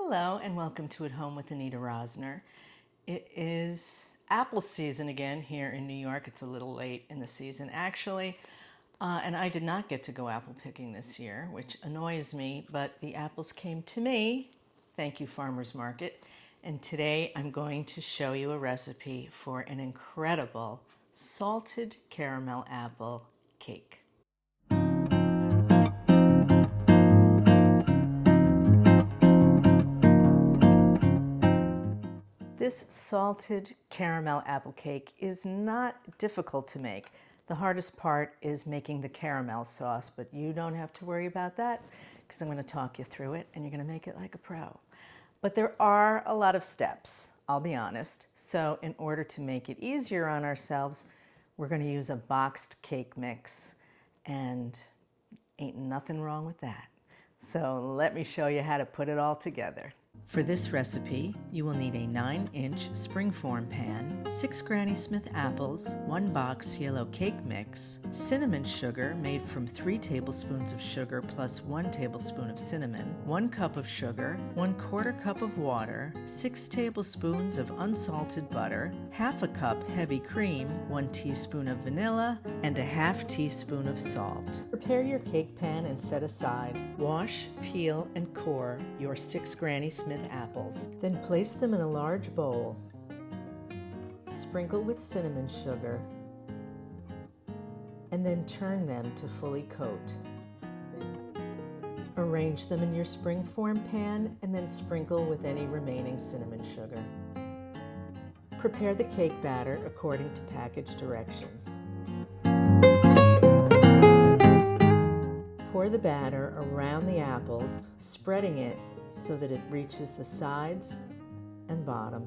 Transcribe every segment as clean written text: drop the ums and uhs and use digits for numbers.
Hello and welcome to At Home with Anita Rosner. It is apple season again here in New York. It's a little late in the season actually, and I did not get to go apple picking this year, which annoys me, but the apples came to me. Thank you, Farmers Market. And today I'm going to show you a recipe for an incredible salted caramel apple cake. This salted caramel apple cake is not difficult to make. The hardest part is making the caramel sauce, but you don't have to worry about that because I'm going to talk you through it and you're going to make it like a pro. But there are a lot of steps, I'll be honest. So in order to make it easier on ourselves, we're going to use a boxed cake mix, and ain't nothing wrong with that. So let me show you how to put it all together. For this recipe, you will need a 9-inch springform pan, 6 Granny Smith apples, 1 box yellow cake mix, cinnamon sugar made from 3 tablespoons of sugar plus 1 tablespoon of cinnamon, 1 cup of sugar, 1/4 cup of water, 6 tablespoons of unsalted butter, half a cup heavy cream, 1 teaspoon of vanilla, and a half teaspoon of salt. Prepare your cake pan and set aside. Wash, peel, and core your 6 Granny Smith apples. Then place them in a large bowl. Sprinkle with cinnamon sugar, and then turn them to fully coat. Arrange them in your springform pan and then sprinkle with any remaining cinnamon sugar. Prepare the cake batter according to package directions. Pour the batter around the apples, spreading it so that it reaches the sides and bottom.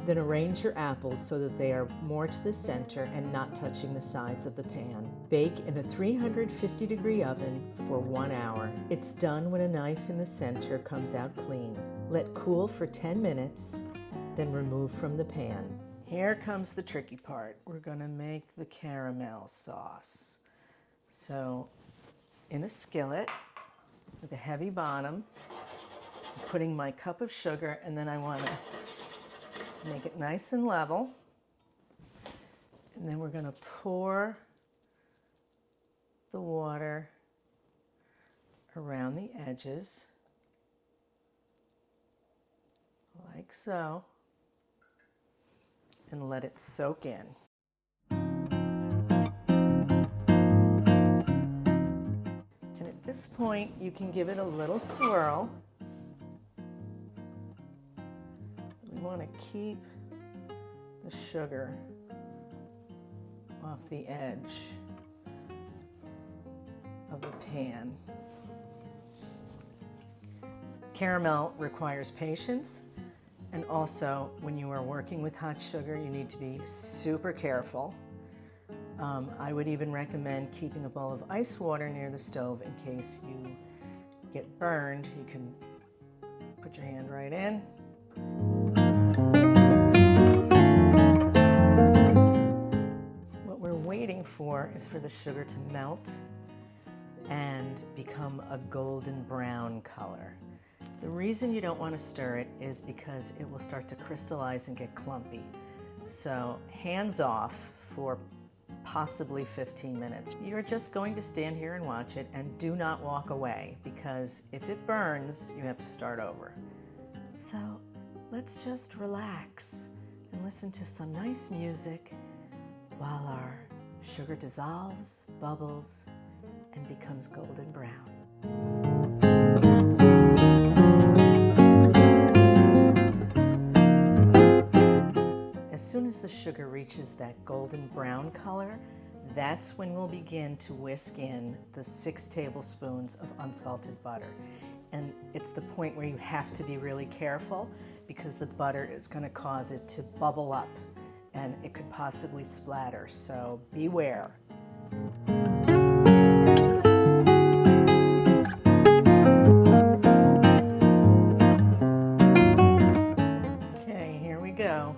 Then arrange your apples so that they are more to the center and not touching the sides of the pan. Bake in a 350-degree oven for 1 hour. It's done when a knife in the center comes out clean. Let cool for 10 minutes, then remove from the pan. Here comes the tricky part. We're going to make the caramel sauce. So in a skillet with a heavy bottom, I'm putting my cup of sugar, and then I want to make it nice and level. And then we're going to pour the water around the edges, like so, and let it soak in. At this point, you can give it a little swirl. We want to keep the sugar off the edge of the pan. Caramel requires patience, and also when you are working with hot sugar, you need to be super careful. I would even recommend keeping a bowl of ice water near the stove in case you get burned. You can put your hand right in. What we're waiting for is for the sugar to melt and become a golden brown color. The reason you don't want to stir it is because it will start to crystallize and get clumpy. So hands off for possibly 15 minutes. You're just going to stand here and watch it, and do not walk away, because if it burns, you have to start over. So let's just relax and listen to some nice music while our sugar dissolves, bubbles, and becomes golden brown. As soon as the sugar reaches that golden brown color, that's when we'll begin to whisk in the 6 tablespoons of unsalted butter. And it's the point where you have to be really careful, because the butter is going to cause it to bubble up and it could possibly splatter, so beware. Okay, here we go.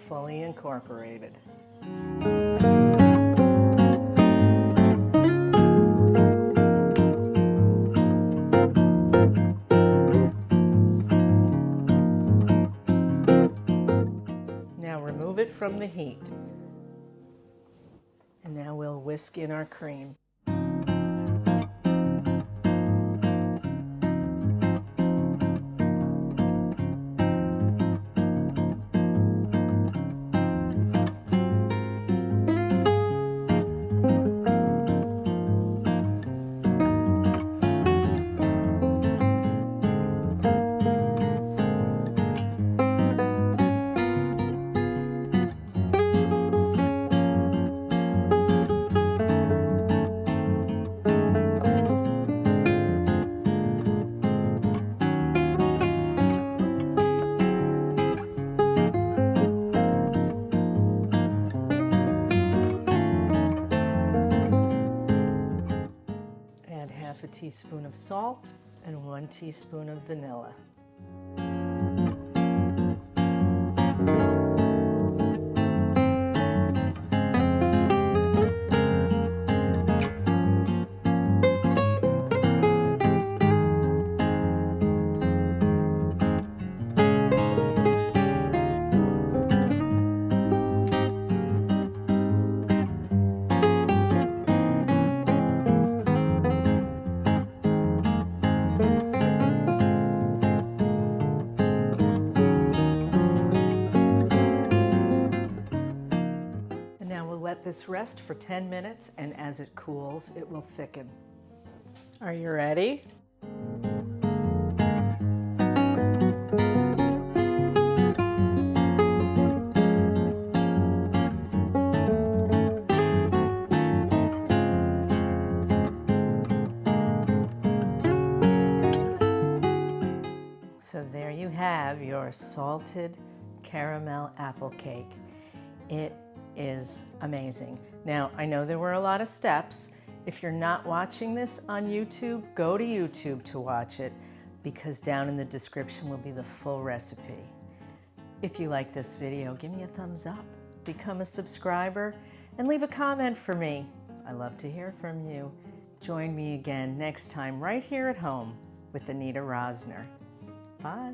fully incorporated. Now remove it from the heat. And now we'll whisk in our cream. Add half a teaspoon of salt and 1 teaspoon of vanilla. Let this rest for 10 minutes, and as it cools, it will thicken. Are you ready? So there you have your salted caramel apple cake. It is amazing. Now, I know there were a lot of steps. If you're not watching this on YouTube, go to YouTube to watch it, because down in the description will be the full recipe. If you like this video, give me a thumbs up, become a subscriber, and leave a comment for me. I love to hear from you. Join me again next time right here at home with Anita Rosner. Bye.